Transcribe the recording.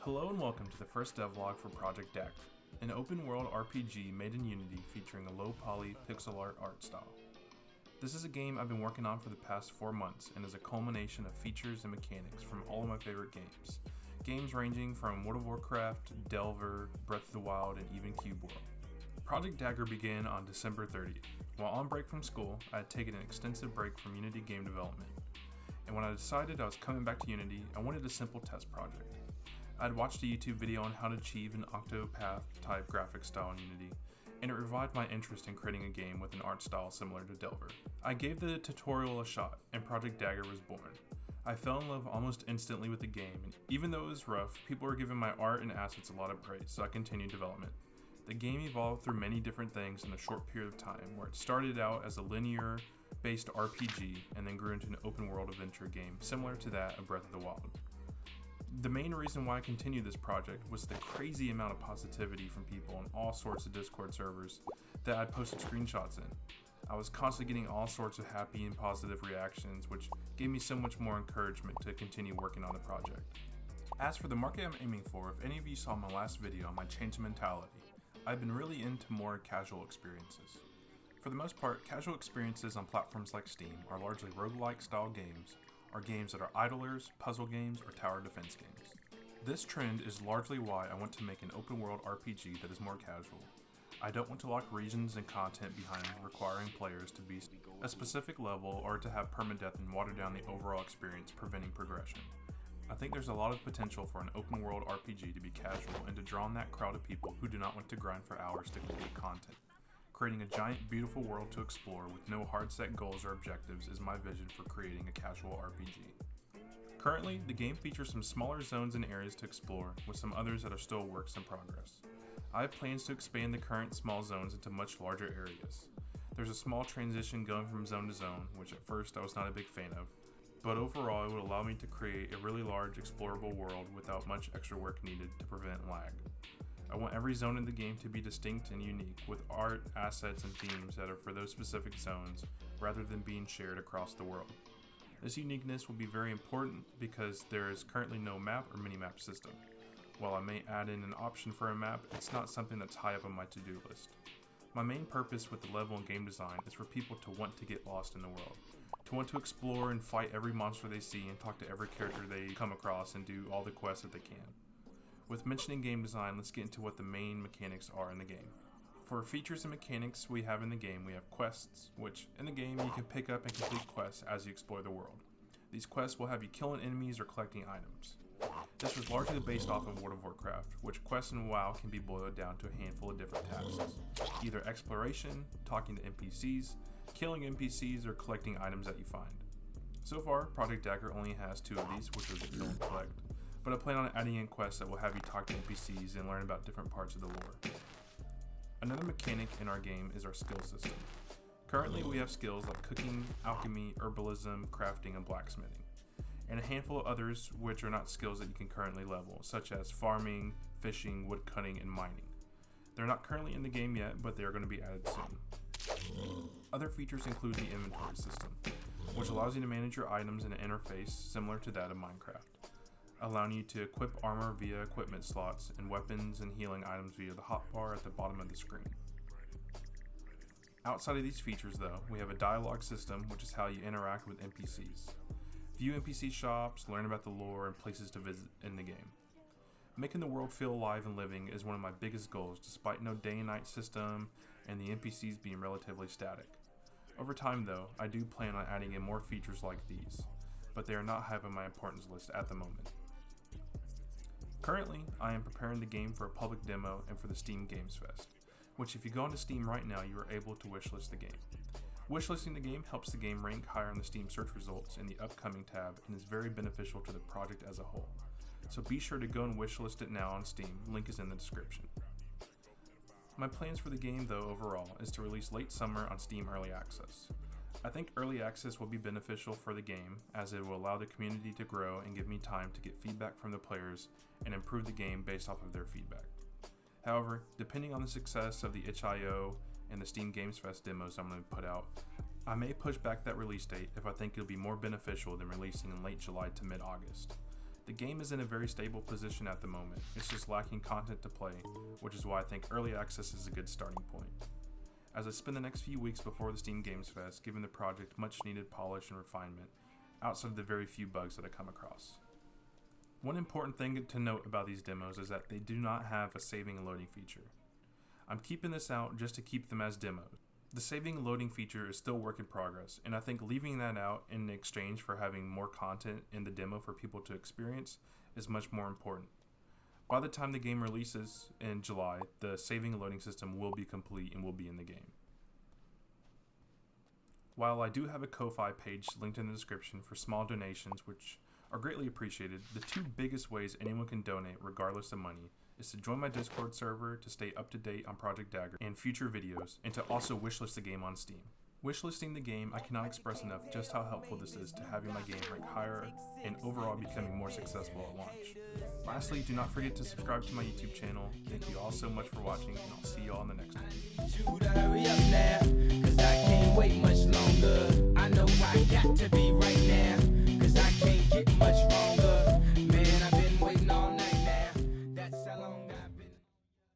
Hello and welcome to the first devlog for Project Dagger, an open-world RPG made in Unity featuring a low-poly pixel art style. This is a game I've been working on for the past 4 months and is a culmination of features and mechanics from all of my favorite games. Games ranging from World of Warcraft, Delver, Breath of the Wild, and even Cube World. Project Dagger began on December 30th. While on break from school, I had taken an extensive break from Unity game development. And when I decided I was coming back to Unity, I wanted a simple test project. I had watched a YouTube video on how to achieve an Octopath type graphic style in Unity, and it revived my interest in creating a game with an art style similar to Delver. I gave the tutorial a shot, and Project Dagger was born. I fell in love almost instantly with the game, and even though it was rough, people were giving my art and assets a lot of praise, so I continued development. The game evolved through many different things in a short period of time, where it started out as a linear-based RPG and then grew into an open-world adventure game similar to that of Breath of the Wild. The main reason why I continued this project was the crazy amount of positivity from people on all sorts of Discord servers that I posted screenshots in. I was constantly getting all sorts of happy and positive reactions, which gave me so much more encouragement to continue working on the project. As for the market I'm aiming for, if any of you saw my last video on my change of mentality, I've been really into more casual experiences. For the most part, casual experiences on platforms like Steam are largely roguelike style games, or games that are idlers, puzzle games, or tower defense games. This trend is largely why I want to make an open world RPG that is more casual. I don't want to lock regions and content behind requiring players to be a specific level or to have permadeath and water down the overall experience, preventing progression. I think there's a lot of potential for an open world RPG to be casual and to draw in that crowd of people who do not want to grind for hours to complete content. Creating a giant, beautiful world to explore with no hard set goals or objectives is my vision for creating a casual RPG. Currently, the game features some smaller zones and areas to explore, with some others that are still works in progress. I have plans to expand the current small zones into much larger areas. There's a small transition going from zone to zone, which at first I was not a big fan of, but overall it would allow me to create a really large explorable world without much extra work needed to prevent lag. I want every zone in the game to be distinct and unique, with art, assets, and themes that are for those specific zones, rather than being shared across the world. This uniqueness will be very important because there is currently no map or minimap system. While I may add in an option for a map, it's not something that's high up on my to-do list. My main purpose with the level and game design is for people to want to get lost in the world, to want to explore and fight every monster they see and talk to every character they come across and do all the quests that they can. With mentioning game design, let's get into what the main mechanics are in the game. For features and mechanics we have in the game, we have quests, which in the game you can pick up and complete quests as you explore the world. These quests will have you killing enemies or collecting items. This was largely based off of World of Warcraft, which quests in WoW can be boiled down to a handful of different tasks. Either exploration, talking to NPCs, killing NPCs, or collecting items that you find. So far, Project Dagger only has 2 of these, which are the kill and collect, but I plan on adding in quests that will have you talk to NPCs and learn about different parts of the lore. Another mechanic in our game is our skill system. Currently we have skills like cooking, alchemy, herbalism, crafting, and blacksmithing, and a handful of others which are not skills that you can currently level, such as farming, fishing, woodcutting, and mining. They're not currently in the game yet, but they are going to be added soon. Other features include the inventory system, which allows you to manage your items in an interface similar to that of Minecraft, allowing you to equip armor via equipment slots and weapons and healing items via the hotbar at the bottom of the screen. Outside of these features though, we have a dialogue system, which is how you interact with NPCs. View NPC shops, learn about the lore, and places to visit in the game. Making the world feel alive and living is one of my biggest goals, despite no day and night system and the NPCs being relatively static. Over time though, I do plan on adding in more features like these, but they are not high on my importance list at the moment. Currently, I am preparing the game for a public demo and for the Steam Games Fest, which if you go onto Steam right now, you are able to wishlist the game. Wishlisting the game helps the game rank higher on the Steam search results in the upcoming tab and is very beneficial to the project as a whole. So be sure to go and wishlist it now on Steam, link is in the description. My plans for the game though overall is to release late summer on Steam Early Access. I think Early Access will be beneficial for the game as it will allow the community to grow and give me time to get feedback from the players and improve the game based off of their feedback. However, depending on the success of the itch.io and the Steam Games Fest demos I'm going to put out, I may push back that release date if I think it'll be more beneficial than releasing in late July to mid-August. The The game is in a very stable position at the moment, it's just lacking content to play, which is why I think early access is a good starting point. As I spend the next few weeks before the Steam Games Fest giving the project much needed polish and refinement, outside of the very few bugs that I come across. One important thing to note about these demos is that they do not have a saving and loading feature. I'm keeping this out just to keep them as demos. The saving and loading feature is still work in progress, and I think leaving that out in exchange for having more content in the demo for people to experience is much more important. By the time the game releases in July, the saving and loading system will be complete and will be in the game. While I do have a Ko-Fi page linked in the description for small donations, which are greatly appreciated, the two biggest ways anyone can donate regardless of money is to join my Discord server to stay up to date on Project Dagger and future videos, and to also wishlist the game on Steam. Wishlisting the game, I cannot express enough just how helpful this is to having my game rank higher and overall becoming more successful at launch. Lastly, do not forget to subscribe to my YouTube channel. Thank you all so much for watching, and I'll see you all in the next one.